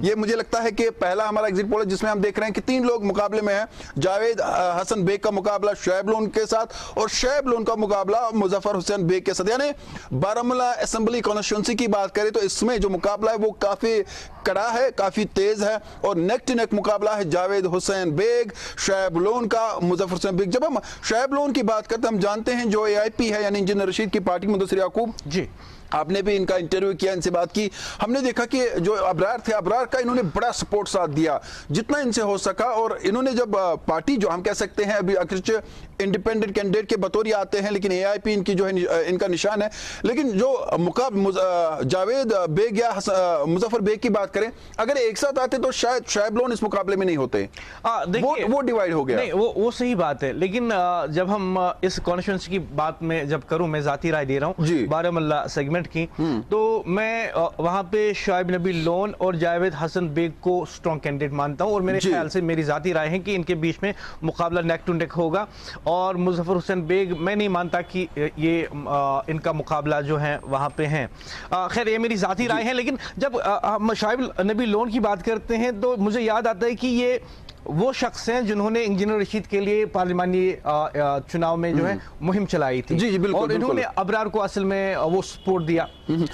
ये मुझे लगता है कि पहला हमारा एग्जिट पोल है जिसमें हम देख रहे हैं कि 3 लोग मुकाबले में हैं। जावेद हसन बेग का मुकाबला शुएब लोन के साथ और शुएब लोन का मुकाबला मुजफ्फर हुसैन बेग के साथ। यानी बारामूला असेंबली कॉन्स्टिट्यूंसी की बात करें तो इसमें जो मुकाबला है वो काफी कड़ा है, काफी तेज है और नेक टू नेक मुकाबला है जावेद हुसैन बेग शुएब लोन का मुजफ्फर हुसैन बेग। जब हम शुएब लोन की बात करते हैं, हम जानते हैं जो AIP है यानी इंजीनियर रशीद की पार्टी मुदस्सिर याकूब जी, आपने भी इनका इंटरव्यू किया, इनसे बात की। हमने देखा कि जो अबरार थे, अबरार का इन्होंने बड़ा सपोर्ट साथ दिया जितना इनसे हो सका। और इन्होंने जब पार्टी जो हम कह सकते हैं अभी अगर इंडिपेंडेंट कैंडिडेट के बतौर ही आते हैं, लेकिन AIP इनकी जो है इनका निशान है। लेकिन जो जावेद बेग या मुजफ्फर बेग की बात करें, अगर एक साथ आते तो शायद शुएब लोन इस मुकाबले में नहीं होते। वो डिवाइड हो गया। नहीं, वो सही बात है, लेकिन जब हम इस कॉन्स्टिट्यूंसी की बात में जब करूं, मैं जाती राय दे रहा हूं बारामूला सेगमेंट की, तो मैं वहां पे शुएब नबी लोन और जावेद हसन बेग को स्ट्रॉन्ग कैंडिडेट मानता हूं और मेरे ख्याल से मेरी जाती राय है कि इनके बीच में मुकाबला नेक टू नेक होगा। और मुजफ्फर हुसैन बेग मैं नहीं मानता कि ये इनका मुकाबला जो है वहां पे है। खैर ये मेरी जाती राय है, लेकिन जब हम शुएब नबी लोन की बात करते हैं तो मुझे याद आता है कि ये वो शख्स हैं जिन्होंने इंजीनियर रशीद के लिए पार्लिमानी चुनाव में जो है मुहिम चलाई थी। जी बिल्कुल, और इन्होंने अबरार को असल में वो सपोर्ट दिया।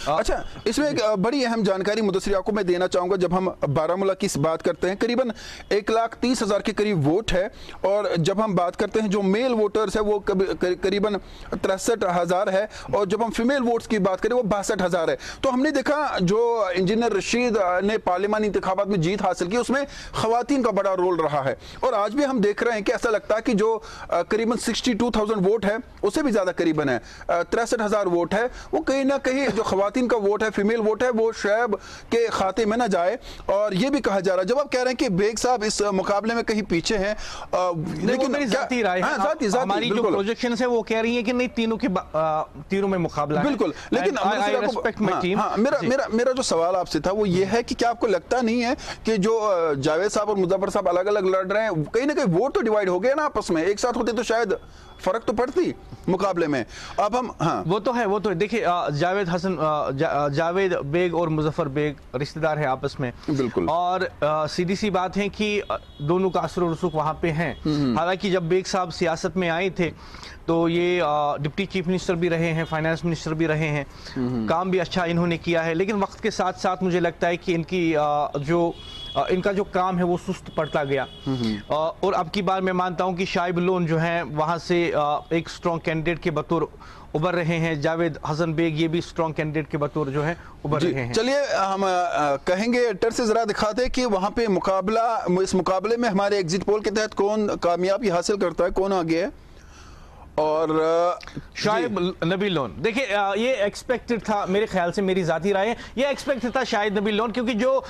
अच्छा, इसमें एक बड़ी अहम जानकारी मुदस्सिर याकूब मैं देना चाहूंगा। जब हम बारामूला की बात करते हैं, करीबन 1,30,000 के करीब वोट है और जब हम बात करते हैं जो मेल वोटर्स है वो करीबन 63,000 है और जब हम फीमेल वोट्स की बात करें वो 62,000 है। तो हमने देखा जो इंजीनियर रशीद ने पार्लिमानी इंतखाबात में जीत हासिल की उसमें खवातीन का बड़ा रोल रहा है। और आज भी हम देख रहे हैं कि ऐसा लगता है कि जो करीबन 62,000 वोट है उससे भी ज्यादा करीबन है 63,000 वोट है, वो कहीं ना कहीं जो खवातीन का वोट है, फीमेल वोट है, वो शुएब के खाते में ना जाए। और ये भी कहा जा रहा है, जब आप कह रहे हैं कि बेग साहब इस मुकाबले में कहीं पीछे हैं, लेकिन मेरी जाती राय है, हमारी जो प्रोजेक्शंस है वो कह रही है कि नहीं, तीनों में मुकाबला है। बिल्कुल। लेकिन मेरा जो सवाल आपसे था वो ये है कि क्या आपको लगता नहीं है कि जो जावेद साहब और मुजफ्फर साहब अलग अलग लड़ रहे हैं, कहीं ना कहीं वोट तो डिवाइड हो गए ना आपस में? एक साथ होते तो शायद फर्क तो पड़ती मुकाबले में। अब हम वो तो है देखिए जावेद बेग और मुजफ्फर बेग रिश्तेदार है आपस में, बिल्कुल। और सीधी सी बात है कि दोनों का असर और रसूख वहां पे हैं। हालांकि जब बेग साहब सियासत में आए थे तो ये डिप्टी चीफ मिनिस्टर भी रहे हैं, फाइनेंस मिनिस्टर भी रहे हैं, काम भी अच्छा इन्होंने किया है। लेकिन वक्त के साथ साथ मुझे लगता है कि इनका जो काम है वो सुस्त पड़ता गया। और अब की बार मैं मानता हूं कि शुएब लोन जो है वहां से एक स्ट्रॉन्ग कैंडिडेट के बतौर उभर रहे हैं, जावेद हसन बेग ये भी स्ट्रॉन्ग कैंडिडेट के बतौर जो है उभर रहे हैं। चलिए हम कहेंगे टर से जरा दिखा दे कि वहां पे इस मुकाबले में हमारे एग्जिट पोल के तहत कौन कामयाबी हासिल करता है, कौन आगे है। और शुएब नबी लोन, देखिए ये एक्सपेक्टेड था, मेरे ख्याल से, मेरी जाती राय है, ये एक्सपेक्टेड था शायद नबी लोन, क्योंकि जो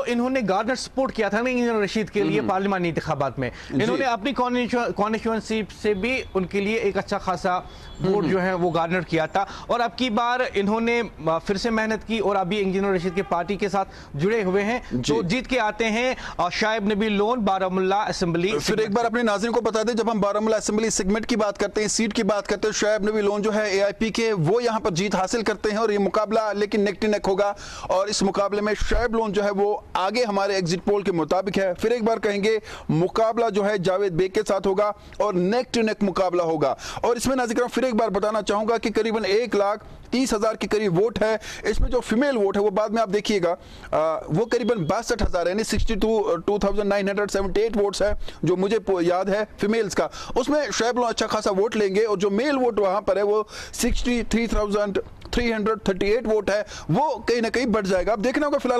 इन्होंने गार्डनर सपोर्ट किया था ना इंजीनियर रशीद के लिए पार्लिमानी इंतखाबात में, इन्होंने अपनी कॉन्स्टिट्यूएंसी से भी उनके लिए एक अच्छा खासा वोट जो है वो गार्डनर किया था। और अब की बार इन्होंने फिर से मेहनत की और अभी इंजीनियर रशीद के पार्टी के साथ जुड़े हुए हैं, तो जीत के आते हैं शुएब नबी लोन बारामूला असेंबली। फिर एक बार अपने नाज़रीन को बता दें, जब हम बारामूला असेंबली सेगमेंट की बात करते हैं, सीट की बात करते हैं, शुएब नबी लोन जो है AIP के, वो यहां पर जीत हासिल करते हैं और ये मुकाबला लेकिन नेक टू नेक होगा। और इस मुकाबले में शुएब लोन जो है वो आगे हमारे एग्जिट पोल के मुताबिक है। फिर एक बार कहेंगे मुकाबला जो है जावेद बेग के साथ होगा और नेक टू नेक मुकाबला होगा। और इसमें नाज़रीन फिर एक बार बताना चाहूंगा कि करीबन 1,30,000 के करीब वोट है। इसमें जो फीमेल वोट है वो बाद में आप देखिएगा वो करीबन 62,000 यानी 62,978 वोट्स है जो मुझे याद है फीमेल्स का। उसमें शुएब लोन अच्छा खासा वोट लेंगे और जो मेल वोट वहां पर है वो 63,338 वोट है, वो कहीं ना कहीं बढ़ जाएगा। अब देखना होगा। फिलहाल